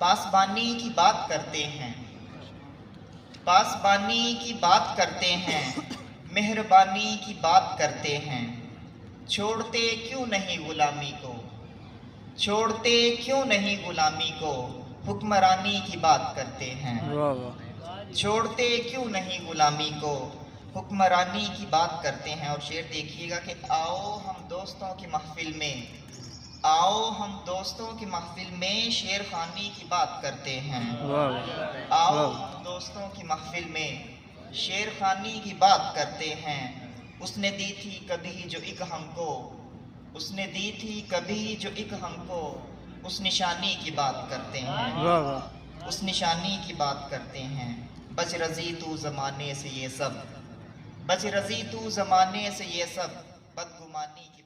پاسبانی کی بات کرتے ہیں، پاسبانی کی بات کرتے ہیں، مہربانی کی بات کرتے ہیں، چھوڑتے کیوں نہیں غلامی کو، چھوڑتے کیوں نہیں غلامی کو، حکمرانی کی بات کرتے ہیں، چھوڑتے کیوں نہیں غلامی کو، حکمرانی کی بات کرتے ہیں۔ اور شعر دیکھیے گا کہ آؤ ہم دوستوں کی محفل میں، آؤ ہم دوستوں کی محفل میں شعر خوانی کی بات کرتے ہیں، آؤ ہم دوستوں کی محفل میں شعر خوانی کی بات کرتے ہیں۔ اس نے دی تھی کبھی جو ایک ہم کو، اس نے دی تھی کبھی جو ایک ہم کو، اس نشانی کی بات کرتے ہیں، اس نشانی کی بات کرتے ہیں۔ بچ رضی تو زمانے سے یہ سب، بچ رضی تو زمانے سے یہ سب، بدگمانی کی